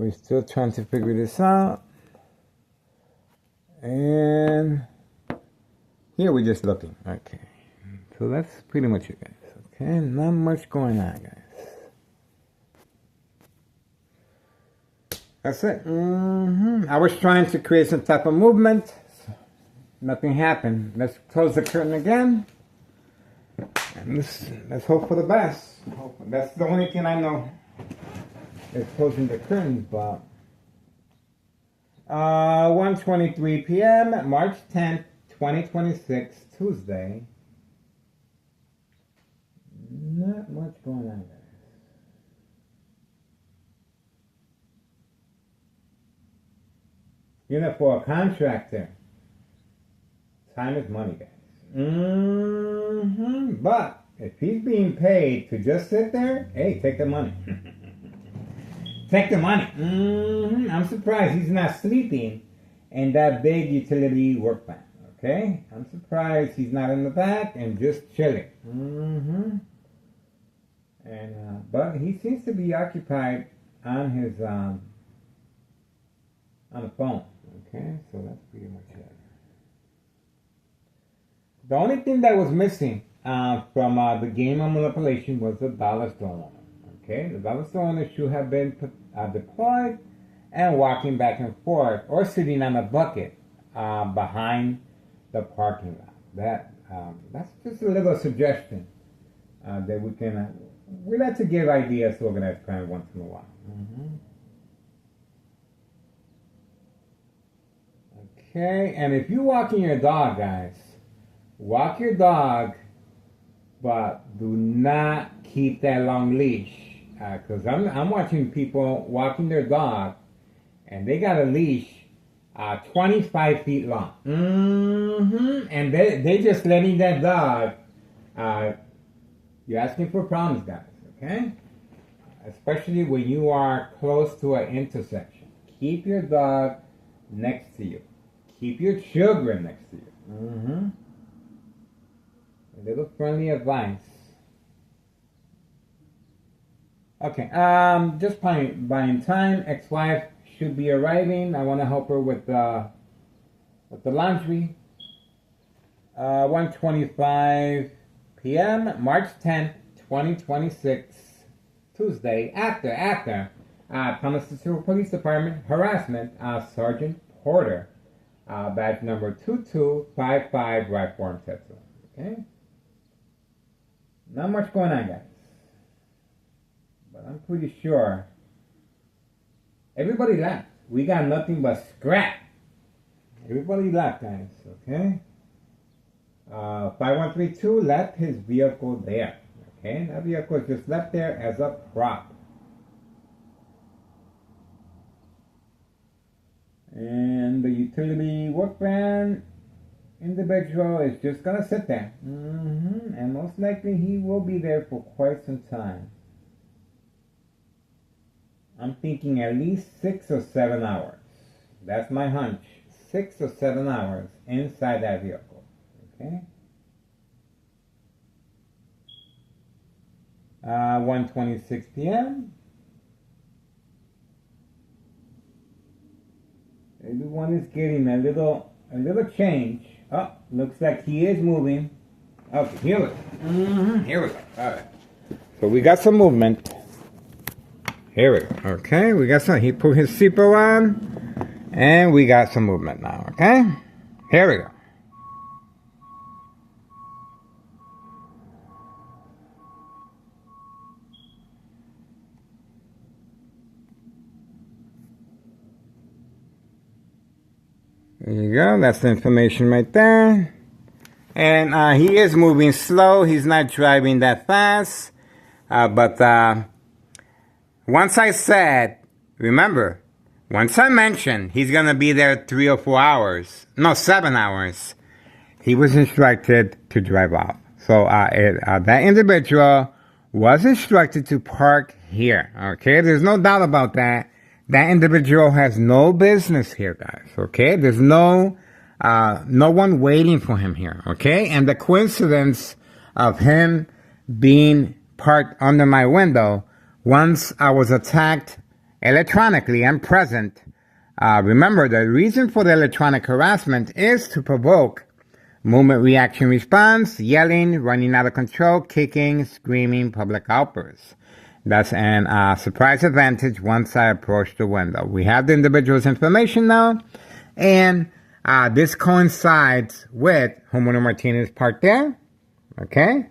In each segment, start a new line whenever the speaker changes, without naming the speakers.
we're still trying to figure this out. And here we're just looking. Okay. So that's pretty much it, guys. Okay, not much going on, guys. That's it. I was trying to create some type of movement. Nothing happened. Let's close the curtain again. And let's hope for the best. That's the only thing I know is closing the curtains, but 1:23 p.m. March 10th, 2026, Tuesday. Not much going on, guys. You know, for a contractor, time is money, guys. But if he's being paid to just sit there, hey, take the money. Take the money. I'm surprised he's not sleeping in that big utility work van. Okay? I'm surprised he's not in the back and just chilling. And but he seems to be occupied on his on the phone. Okay, so that's pretty much it. The only thing that was missing from the game of manipulation was the dollar store owner. Okay, the dollar store owner should have been deployed and walking back and forth or sitting on a bucket behind the parking lot. That's just a little suggestion that we can. We like to give ideas to organized crime once in a while. Okay, and if you're walking your dog, guys, walk your dog, but do not keep that long leash. Because I'm watching people walking their dog, and they got a leash 25 feet long. And they just letting that dog. You're asking for problems, guys. Okay, especially when you are close to an intersection. Keep your dog next to you. Keep your children next to you. A little friendly advice. Okay, just buying time. Ex-wife should be arriving. I want to help her with the laundry. 1:25 p.m. March 10th, 2026, Tuesday. After Thomas Cecil Police Department harassment. Sergeant Porter. Badge number 2255, right form Tetsu. Okay? Not much going on, guys. But I'm pretty sure everybody left. We got nothing but scrap. Everybody left, guys. Okay? 5132 left his vehicle there. Okay? That vehicle is just left there as a prop. And the utility work van individual is just gonna sit there. And most likely he will be there for quite some time. I'm thinking at least 6 or 7 hours. That's my hunch. 6 or 7 hours inside that vehicle. Okay? 1:26 p.m. Everyone is getting a little change. Oh, looks like he is moving. Okay, here we go. Here we go. All right. So we got some movement. Here we go. Okay, we got some. He put his seatbelt on, and we got some movement now. Okay, here we go. There you go. That's the information right there. And he is moving slow. He's not driving that fast. But once I said, remember, once I mentioned he's going to be there 3 or 4 hours. No, 7 hours. He was instructed to drive off. So that individual was instructed to park here. Okay? There's no doubt about that. That individual has no business here, guys, okay? There's no one waiting for him here, okay? And the coincidence of him being parked under my window, once I was attacked electronically and present. Remember, the reason for the electronic harassment is to provoke movement reaction response, yelling, running out of control, kicking, screaming, public outbursts. That's an surprise advantage once I approach the window. We have the individual's information now, and this coincides with Homeowner Martinez parked there, okay?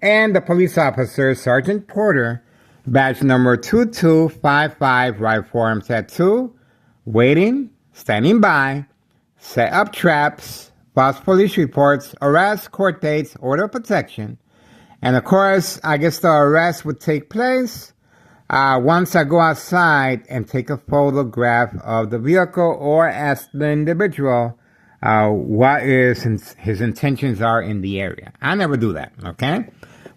And the police officer, Sergeant Porter, badge number 2255, right forearm tattoo, waiting, standing by, set up traps, false police reports, arrest, court dates, order of protection. And of course, I guess the arrest would take place once I go outside and take a photograph of the vehicle or ask the individual what is his intentions are in the area. I never do that, okay?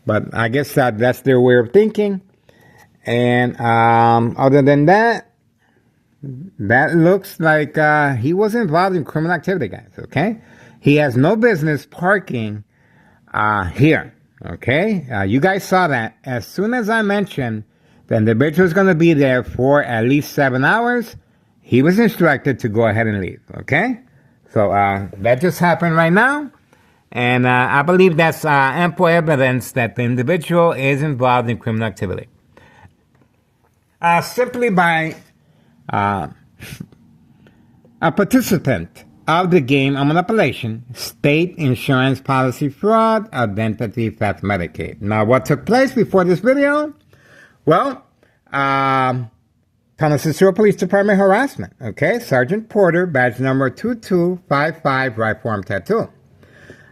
But I guess that's their way of thinking. And other than that, that looks like he was involved in criminal activity, guys, okay? He has no business parking here, okay? You guys saw that. As soon as I mentioned the individual is going to be there for at least 7 hours, he was instructed to go ahead and leave, okay? So that just happened right now. And I believe that's ample evidence that the individual is involved in criminal activity. Simply by a participant of the game of manipulation, state insurance policy fraud, identity theft, Medicaid. Now, what took place before this video? Well, Tunnel Cicero Police Department harassment. Okay, Sergeant Porter, badge number 2255, right forearm tattoo.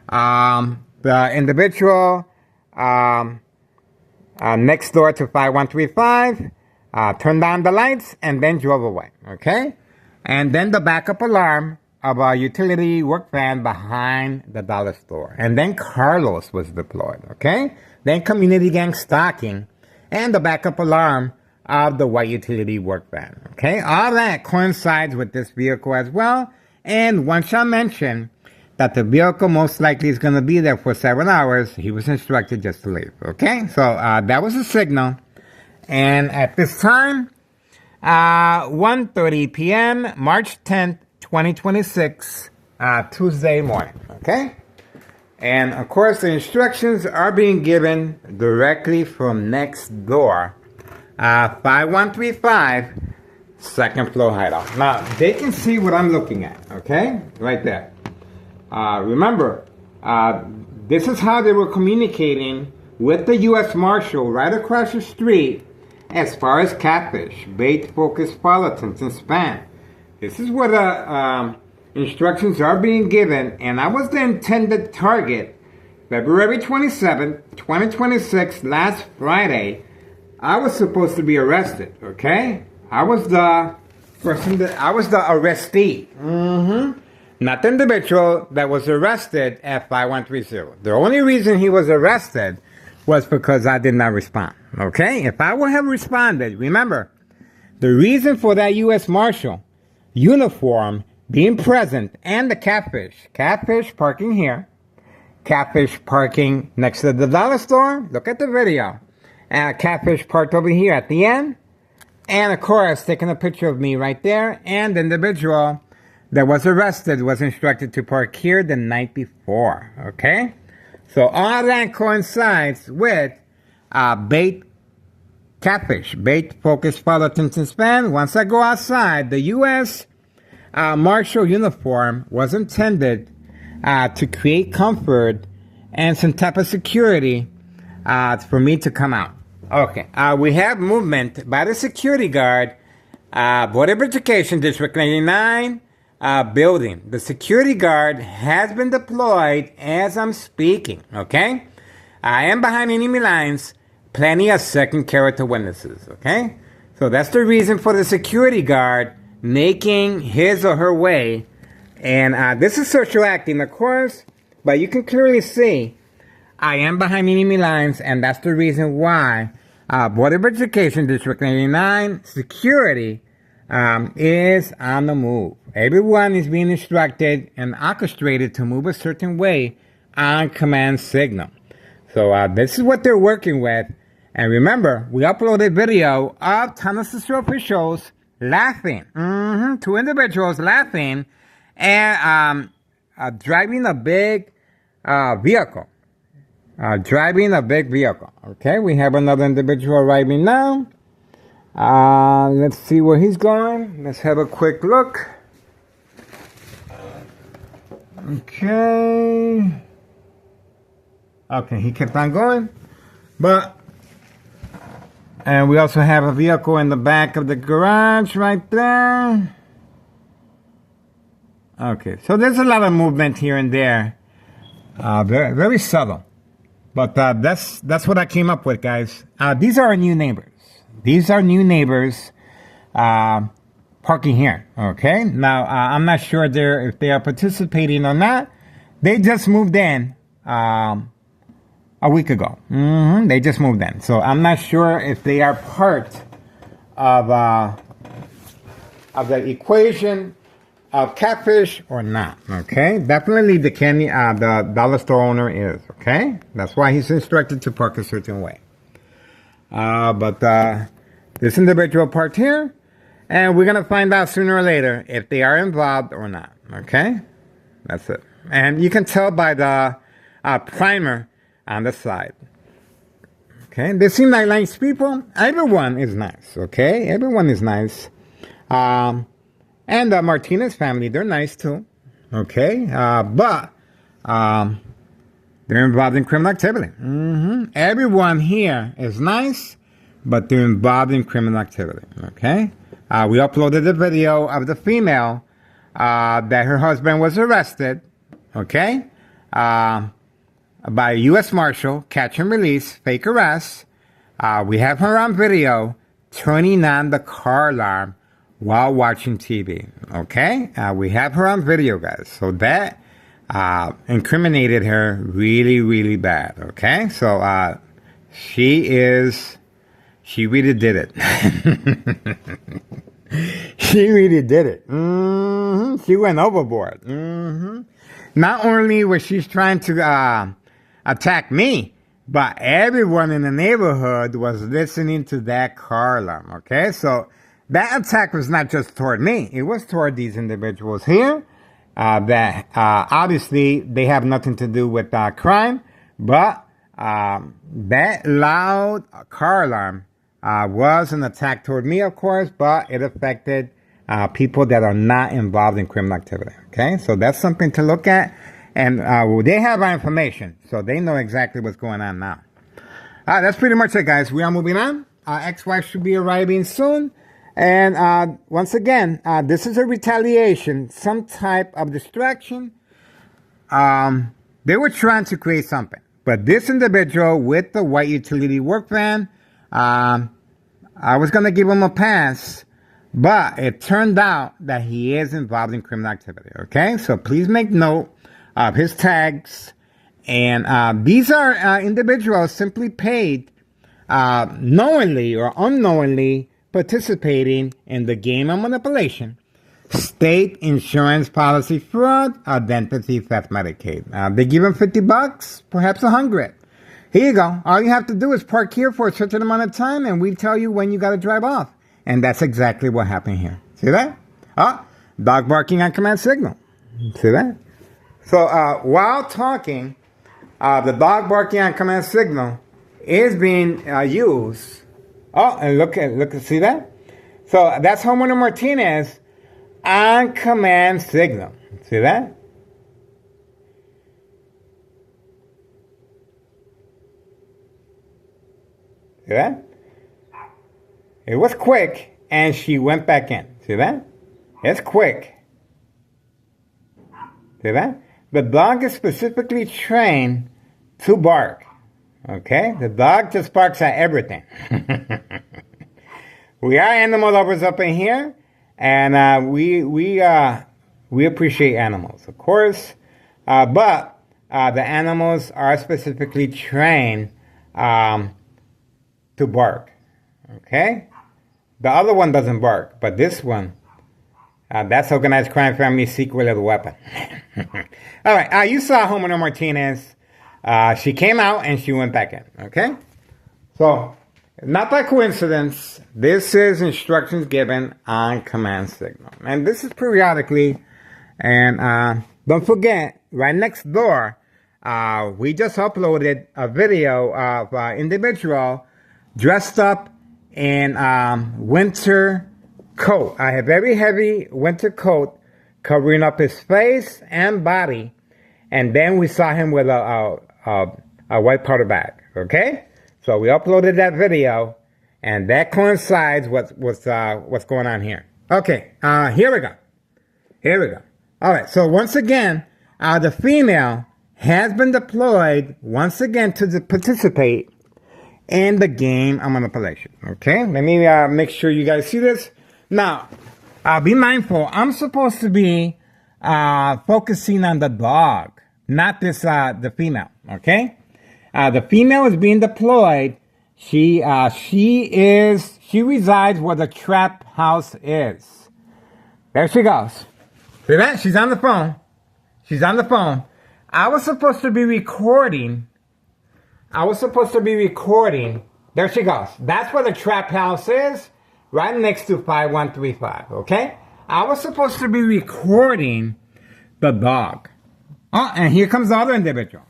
The individual next door to 5135 turned down the lights and then drove away. Okay, and then the backup alarm of a utility work van behind the dollar store. And then Carlos was deployed. Okay, then community gang stalking and the backup alarm of the white utility work van. Okay, all that coincides with this vehicle as well. And once I mentioned that the vehicle most likely is going to be there for 7 hours, he was instructed just to leave. Okay, so that was a signal. And at this time, 1:30 p.m., March 10th, 2026, Tuesday morning. Okay, and of course the instructions are being given directly from next door. 5135, second floor hideout. Now, they can see what I'm looking at, okay? Right there. Remember, this is how they were communicating with the U.S. Marshal right across the street as far as catfish, bait, focus, follow-tins, and spam. This is where the instructions are being given, and I was the intended target. February 27th, 2026, last Friday, I was supposed to be arrested, okay? I was the arrestee. Not the individual that was arrested at 5130. The only reason he was arrested was because I did not respond, okay? If I would have responded, remember, the reason for that U.S. Marshal uniform being present and the catfish parking here, catfish parking next to the dollar store, look at the video. Catfish parked over here at the end. And of course, taking a picture of me right there. And the individual that was arrested was instructed to park here the night before. Okay? So all that coincides with bait, catfish, bait, focus, follow, attention span. Once I go outside, the U.S. Marshal uniform was intended to create comfort and some type of security for me to come out. Okay, we have movement by the security guard, Board of Education, District 99 building. The security guard has been deployed as I'm speaking, okay? I am behind enemy lines, plenty of second character witnesses, okay? So that's the reason for the security guard making his or her way. And this is social acting, of course, but you can clearly see I am behind enemy lines, and that's the reason why Board of Education, District 99, security is on the move. Everyone is being instructed and orchestrated to move a certain way on command signal. So this is what they're working with. And remember, we uploaded video of Thomas officials laughing. Two individuals laughing and driving a big vehicle. Driving a big vehicle. Okay, we have another individual arriving now. Let's see where he's going. Let's have a quick look. Okay. Okay, he kept on going. And we also have a vehicle in the back of the garage right there. Okay, so there's a lot of movement here and there. Very, very subtle. But that's what I came up with, guys. These are our new neighbors. These are new neighbors parking here. Okay, now I'm not sure if they are participating or not. They just moved in a week ago. They just moved in, so I'm not sure if they are part of the equation of catfish or not. Okay, definitely the dollar store owner is. Okay, that's why he's instructed to park a certain way. But this individual parked here, and we're gonna find out sooner or later if they are involved or not. Okay, that's it. And you can tell by the primer on the side. Okay, they seem like nice people. Everyone is nice. Okay, everyone is nice. And the Martinez family, they're nice too. Okay, but they're involved in criminal activity. Everyone here is nice, but they're involved in criminal activity. Okay, we uploaded a video of the female that her husband was arrested. Okay, by a U.S. Marshal, catch and release, fake arrest. We have her on video turning on the car alarm while watching TV. Okay, we have her on video, guys. So that incriminated her really, really bad. Okay, so she really did it. She really did it. She went overboard. Not only was she trying to attack me, but everyone in the neighborhood was listening to that car alarm. Okay, so that attack was not just toward me, it was toward these individuals here that obviously they have nothing to do with crime, but that loud car alarm was an attack toward me, of course, but it affected people that are not involved in criminal activity. Okay, so that's something to look at. And they have our information, so they know exactly what's going on now. That's pretty much it, guys. We are moving on. Ex-wife should be arriving soon. And once again, this is a retaliation, some type of distraction. They were trying to create something. But this individual with the white utility work van, I was going to give him a pass, but it turned out that he is involved in criminal activity. Okay, so please make note of his tags. And these are individuals simply paid knowingly or unknowingly participating in the game of manipulation, state insurance policy fraud, identity theft, Medicaid. They give him $50, perhaps 100. Here you go. All you have to do is park here for a certain amount of time, and we tell you when you got to drive off. And that's exactly what happened here. See that? Dog barking on command signal. See that? So while talking, the dog barking on command signal is being used. And look, see that? So that's homeowner Martinez on command signal. See that? See that? It was quick, and she went back in. See that? It's quick. See that? The dog is specifically trained to bark. Okay? The dog just barks at everything. We are animal lovers up in here, and we appreciate animals, of course. But the animals are specifically trained to bark. Okay? The other one doesn't bark, but this one, that's organized crime family secret little weapon. All right, you saw homeowner Martinez. She came out and she went back in. Okay? So not by coincidence, this is instructions given on command signal. And this is periodically. And don't forget, right next door, we just uploaded a video of an individual dressed up in winter coat. A very heavy winter coat covering up his face and body. And then we saw him with a white powder bag. Okay? So we uploaded that video, and that coincides with what's going on here. Okay, here we go. Here we go. All right, so once again, the female has been deployed once again to participate in the game of manipulation. Okay, let me make sure you guys see this. Now, be mindful. I'm supposed to be focusing on the dog, not this the female. Okay. The female is being deployed. She resides where the trap house is. There she goes. See that? She's on the phone. She's on the phone. I was supposed to be recording. There she goes. That's where the trap house is, right next to 5135. Okay? I was supposed to be recording the dog. Oh, and here comes the other individual.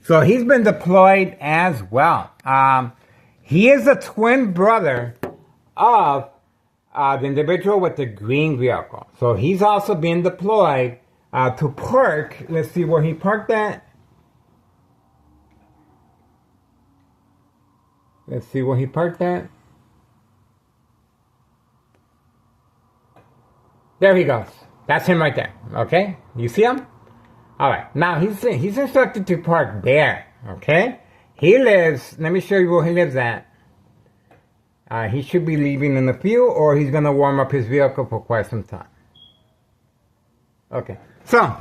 So he's been deployed as well. He is the twin brother of the individual with the green vehicle. So he's also been deployed to park. Let's see where he parked at. Let's see where he parked at. There he goes. That's him right there. Okay? You see him? All right, now he's instructed to park there, okay? He lives, let me show you where he lives at. He should be leaving in a few, or he's going to warm up his vehicle for quite some time. Okay, so,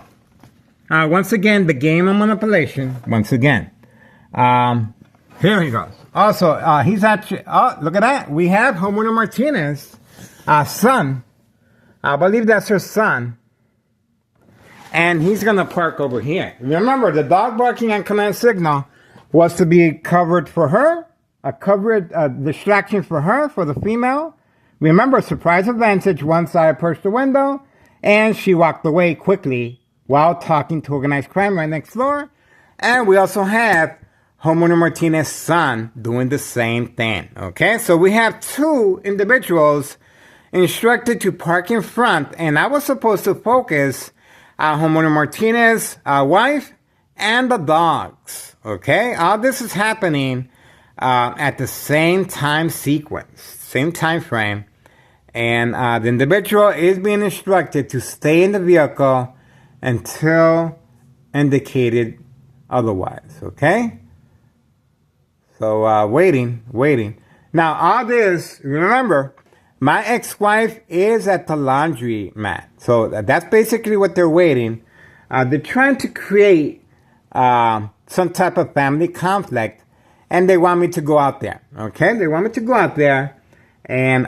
once again, the game of manipulation, once again. Here he goes. Also, he's actually, oh, look at that. We have Homeowner Martinez, son. I believe that's her son. And he's going to park over here. Remember, the dog barking on command signal was to be covered for her, a distraction for her, for the female. Remember, surprise advantage once I approached the window, and she walked away quickly while talking to organized crime right next door. And we also have Homeowner Martinez's son doing the same thing. Okay, so we have two individuals instructed to park in front, and I was supposed to focus Homeowner Martinez, wife, and the dogs. Okay, all this is happening at the same time sequence, same time frame, and the individual is being instructed to stay in the vehicle until indicated otherwise. Okay, so waiting. Now all this, remember, my ex-wife is at the laundry mat. So that's basically what they're waiting. They're trying to create some type of family conflict, and they want me to go out there. Okay? They want me to go out there, and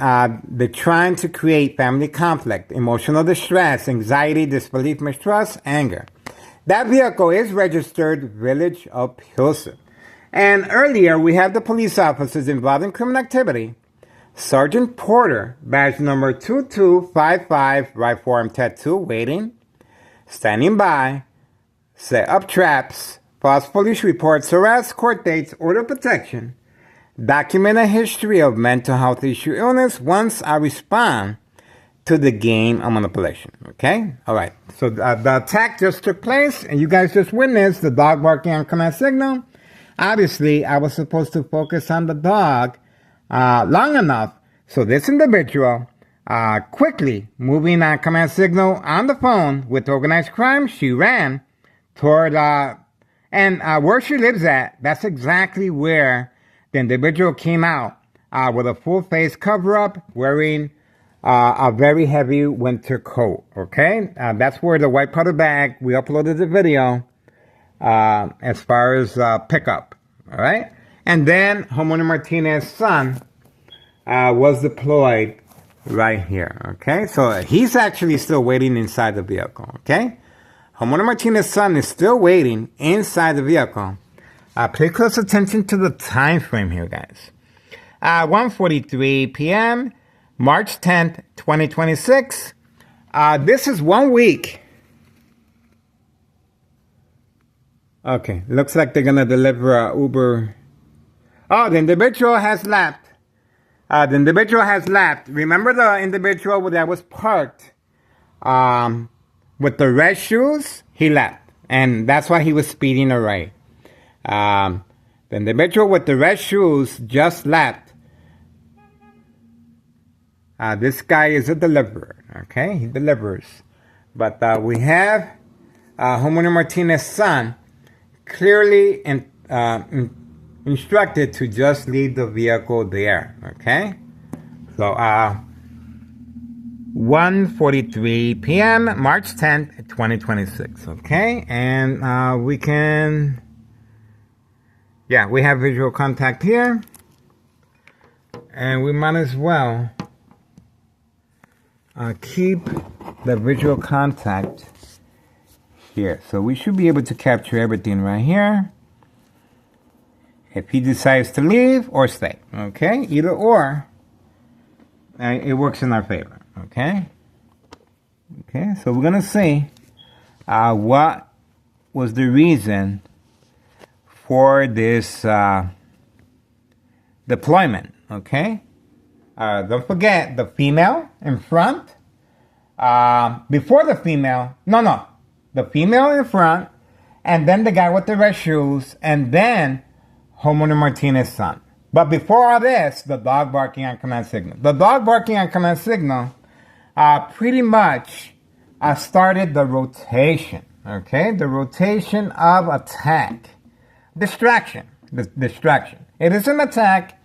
they're trying to create family conflict, emotional distress, anxiety, disbelief, mistrust, anger. That vehicle is registered Village of Pilsen. And earlier, we have the police officers involved in criminal activity. Sergeant Porter, badge number 2255, right forearm tattoo, waiting, standing by, set up traps, false police reports, arrests, court dates, order of protection, document a history of mental health issue illness once I respond to the game of manipulation. Okay? All right. So the attack just took place, and you guys just witnessed the dog barking on command signal. Obviously, I was supposed to focus on the dog long enough so this individual quickly moving on command signal on the phone with organized crime, she ran toward and where she lives at, that's exactly where the individual came out with a full face cover up, wearing a very heavy winter coat. Okay, that's where the white powder bag, we uploaded the video as far as pickup. All right. And then Homeowner Martinez's son was deployed right here. Okay, so he's actually still waiting inside the vehicle. Okay, Homeowner Martinez's son is still waiting inside the vehicle. Pay close attention to the time frame here, guys. 1:43 p.m., March 10th, 2026. This is 1 week. Okay, looks like they're going to deliver Uber. Oh, the individual has left. Remember the individual that was parked with the red shoes? He left. And that's why he was speeding away. The individual with the red shoes just left. This guy is a deliverer. Okay, he delivers. But we have Homeowner Martinez's son clearly instructed to just leave the vehicle there. Okay, so 1:43 p.m. March 10th, 2026. Okay, and we have visual contact here, and we might as well keep the visual contact here. So we should be able to capture everything right here. If he decides to leave or stay, okay? Either or, it works in our favor, okay? Okay, so we're gonna see what was the reason for this deployment, okay? Don't forget the female in front. Before the female, the female in front, and then the guy with the red shoes, and then Homeowner Martinez's son. But before all this, the dog barking on command signal. The dog barking on command signal pretty much started the rotation, okay? The rotation of attack. Distraction. Distraction. It is an attack,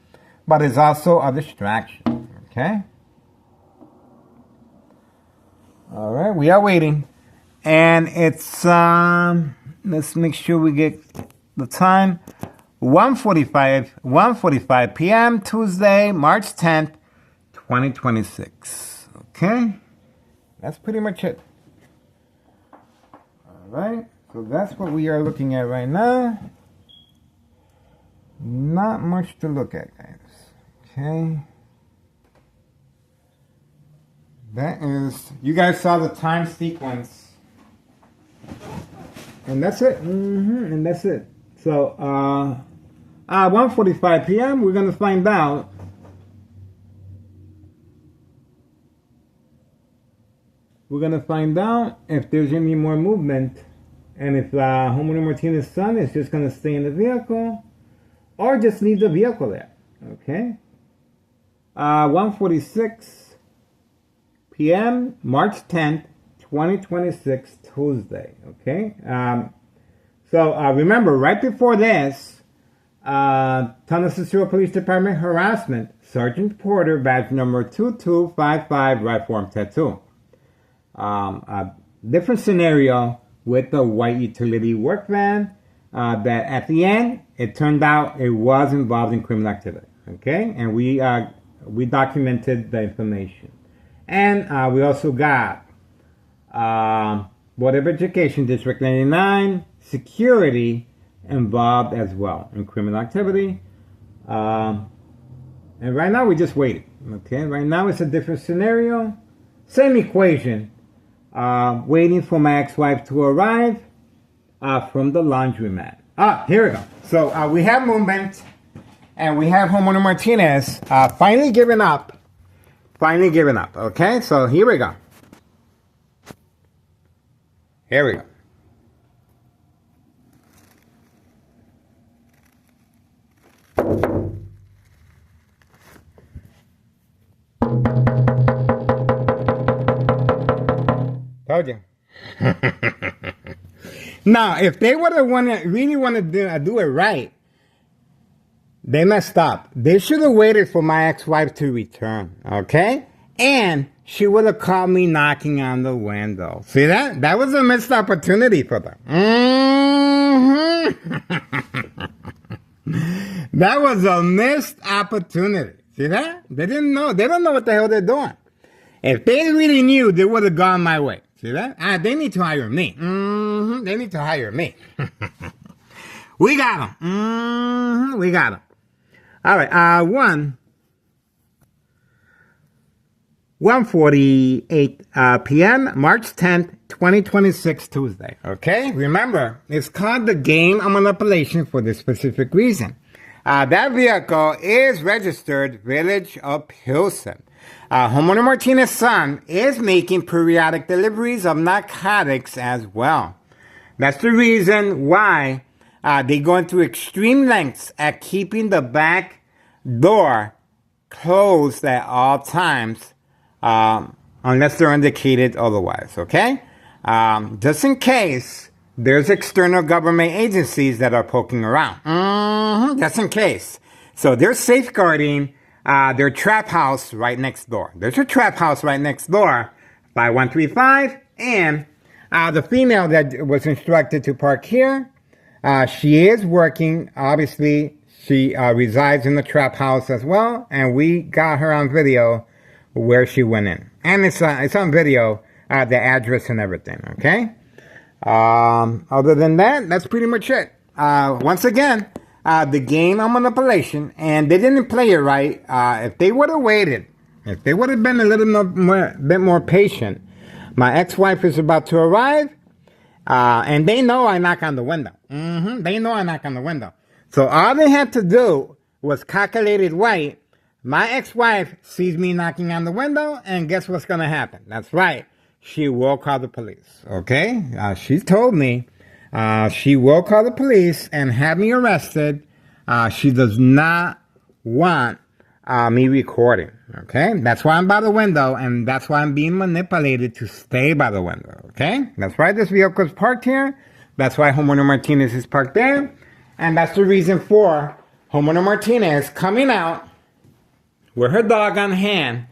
but it's also a distraction, okay? All right, we are waiting. And it's, let's make sure we get the time. 1:45 p.m. Tuesday, March 10th, 2026. Okay? That's pretty much it. All right. So that's what we are looking at right now. Not much to look at, guys. Okay? That is, you guys saw the time sequence. And that's it. And that's it. So, 1:45 p.m., we're going to find out if there's any more movement, and if Homeowner Martinez's son is just going to stay in the vehicle or just leave the vehicle there. Okay? 1:46 p.m., March 10th, 2026, Tuesday. Okay? So remember, right before this, Tunnel Cicero Police Department harassment, Sergeant Porter, badge number 2255, right form tattoo. A different scenario with the white utility work van that at the end, it turned out it was involved in criminal activity. Okay? And we documented the information. And we also got Board of Education, District 99, security involved as well in criminal activity. And right now we're just waiting. Okay, right now it's a different scenario. Same equation. Waiting for my ex-wife to arrive from the laundromat. Here we go. So we have movement, and we have Homeowner Martinez finally giving up. Okay, so here we go. Here we go. Told you. Now, if they would have really want to do it right, they messed up. They should have waited for my ex-wife to return, okay? And she would have caught me knocking on the window. See that? That was a missed opportunity for them. That was a missed opportunity. See that? They didn't know. They don't know what the hell they're doing. If they really knew, they would have gone my way. See that? They need to hire me. They need to hire me. We got them. We got them. All right. 1:48 p.m., March 10th, 2026, Tuesday. Okay? Remember, it's called the game of manipulation for this specific reason. That vehicle is registered Village of Pilsen. Homeowner Martinez's son is making periodic deliveries of narcotics as well. That's the reason why they go into extreme lengths at keeping the back door closed at all times, unless they're indicated otherwise, okay? Just in case there's external government agencies that are poking around. Just in case. So they're safeguarding their trap house right next door. There's a trap house right next door by 135, and the female that was instructed to park here, she is working. Obviously, she resides in the trap house as well, and we got her on video where she went in. And it's on video, the address and everything, okay? Other than that, that's pretty much it. Once again, the game of manipulation, and they didn't play it right. If they would have waited, if they would have been a little bit more patient, my ex-wife is about to arrive, and they know I knock on the window. They know I knock on the window. So all they had to do was calculate it right. My ex-wife sees me knocking on the window, and guess what's going to happen? That's right. She will call the police, okay? She told me she will call the police and have me arrested. She does not want me recording, okay? That's why I'm by the window, and that's why I'm being manipulated to stay by the window, okay? That's why this vehicle is parked here. That's why homeowner Martinez is parked there. And that's the reason for homeowner Martinez coming out with her dog on hand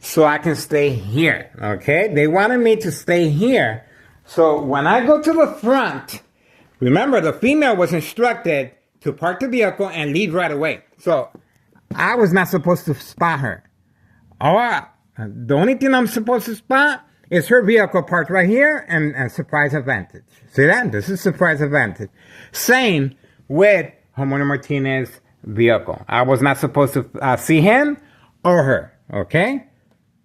so I can stay here, okay? They wanted me to stay here. So when I go to the front, remember the female was instructed to park the vehicle and leave right away. So I was not supposed to spot her. The only thing I'm supposed to spot is her vehicle parked right here and surprise advantage. See that? This is surprise advantage. Same with homeowner Martinez's vehicle. I was not supposed to see him or her, okay?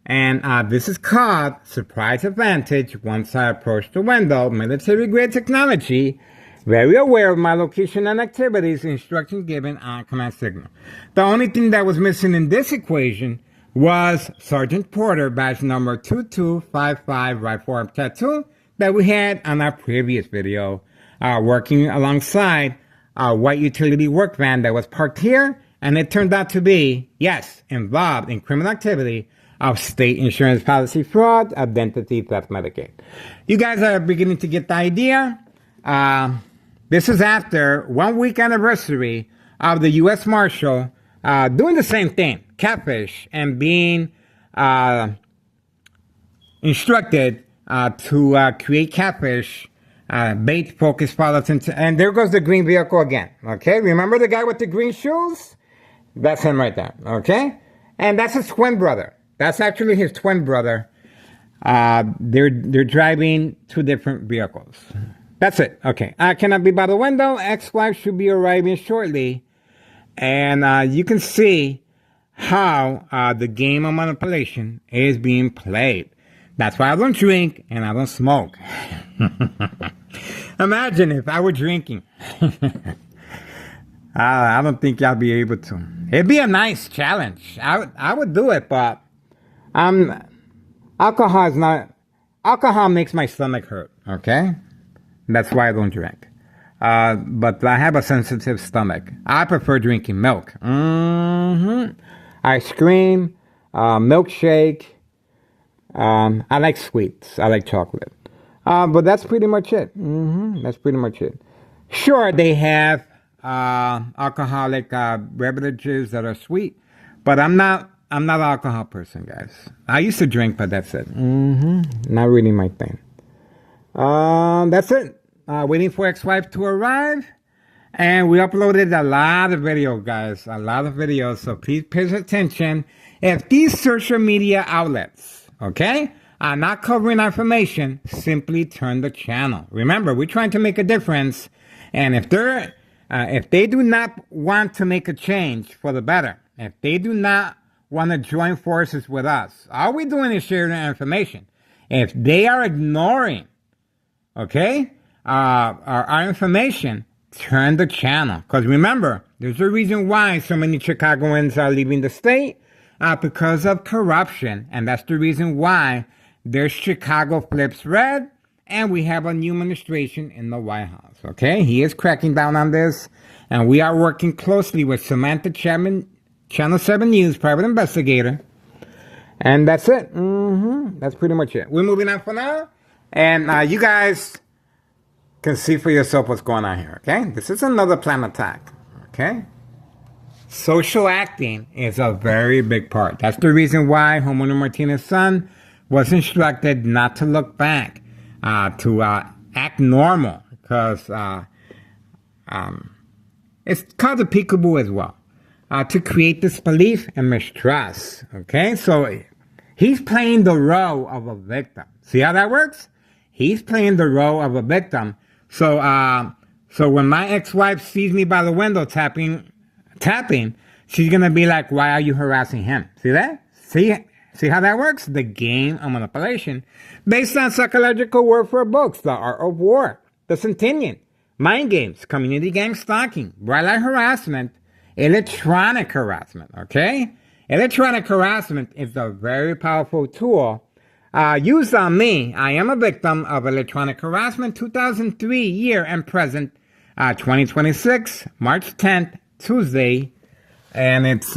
And this is called surprise advantage. Once I approach the window, military-grade technology, very aware of my location and activities, instructions given on command signal. The only thing that was missing in this equation was Sergeant Porter, badge number 2255, rifle arm tattoo, that we had on our previous video, working alongside a white utility work van that was parked here, and it turned out to be, yes, involved in criminal activity of state insurance policy fraud, identity theft, Medicaid. You guys are beginning to get the idea. This is after 1 week anniversary of the U.S. Marshal doing the same thing, catfish, and being instructed to create catfish bait focus pilots. And there goes the green vehicle again. Okay, remember the guy with the green shoes? That's him right there. Okay, and that's his twin brother. That's actually his twin brother. They're driving two different vehicles. That's it. Okay, I cannot be by the window. Ex-wife should be arriving shortly, and you can see how the game of manipulation is being played. That's why I don't drink and I don't smoke. Imagine if I were drinking. I don't think I'll be able to. It'd be a nice challenge. I would do it, but alcohol makes my stomach hurt, okay? That's why I don't drink. But I have a sensitive stomach. I prefer drinking milk. Ice cream, milkshake. I like sweets. I like chocolate. But that's pretty much it. That's pretty much it. Sure, they have alcoholic beverages that are sweet, but I'm not an alcohol person, guys. I used to drink, but that's it. Not really my thing. That's it. Waiting for ex-wife to arrive. And we uploaded a lot of videos, guys. A lot of videos. So please pay attention. If these social media outlets, okay, are not covering our information, simply turn the channel. Remember, we're trying to make a difference. And if they do not want to make a change for the better, if they do not want to join forces with us. All we're doing is sharing their information. If they are ignoring, okay, our information, turn the channel. Because remember, there's a reason why so many Chicagoans are leaving the state, because of corruption. And that's the reason why there's Chicago flips red, and we have a new administration in the White House. Okay, he is cracking down on this, and we are working closely with Samantha Chapman, Channel 7 News private investigator. And that's it. That's pretty much it. We're moving on for now. And you guys can see for yourself what's going on here, okay? This is another planned attack, okay? Social acting is a very big part. That's the reason why Homeowner Martinez's son was instructed not to look back, to act normal, because it's called a peekaboo as well, to create disbelief and mistrust, okay? So he's playing the role of a victim. See how that works? He's playing the role of a victim. So when my ex-wife sees me by the window tapping, she's gonna be like, "Why are you harassing him?" See that? See how that works? The game of manipulation, based on psychological warfare books, The Art of War, The Centennial, Mind Games, Community Gang Stalking, Bright Light Harassment, Electronic Harassment. Okay, electronic harassment is a very powerful tool. Used on me. I am a victim of electronic harassment, 2003 year and present, 2026, March 10th, Tuesday, and it's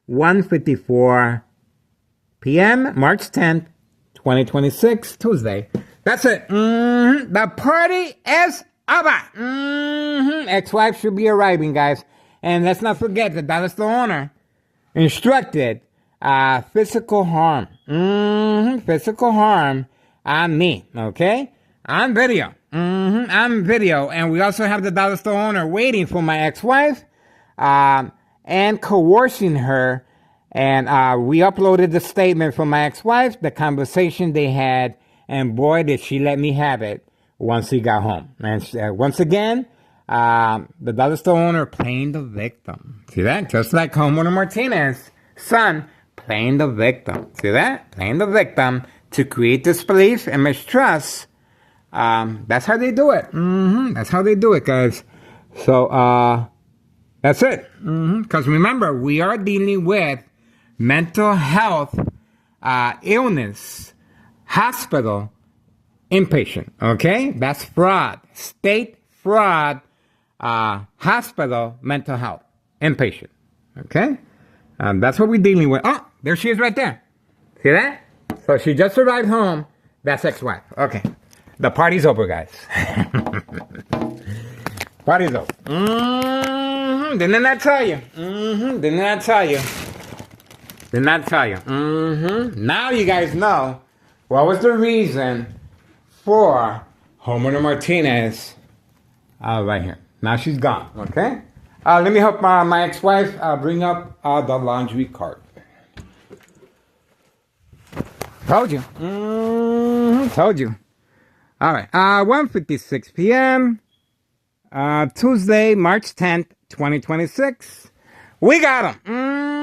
1:54 p.m., March 10th, 2026, Tuesday. That's it. The party is over. Ex-wife should be arriving, guys. And let's not forget that Dallas, the owner, instructed physical harm. Physical harm on me, okay? On video. On video. And we also have the dollar store owner waiting for my ex-wife and coercing her. And we uploaded the statement from my ex-wife, the conversation they had, and boy, did she let me have it once he got home. And once again, the dollar store owner playing the victim. See that? Just like Homeowner Martinez's son playing the victim. See that? Playing the victim to create disbelief and mistrust. That's how they do it. That's how they do it, guys. So, that's it. Because remember, we are dealing with mental health, illness, hospital, inpatient. Okay? That's fraud. State fraud, hospital, mental health, inpatient. Okay? That's what we're dealing with. Oh, there she is right there. See that? So she just arrived home. That's ex-wife. Okay. The party's over, guys. Party's over. Didn't I tell you? Didn't I tell you? Didn't I tell you? Now you guys know what was the reason for Homeowner Martinez. Right here. Now she's gone. Okay? Let me help my ex-wife bring up the laundry cart. Told you. Told you. All right. 1:56 p.m. Tuesday, March 10th, 2026. We got him.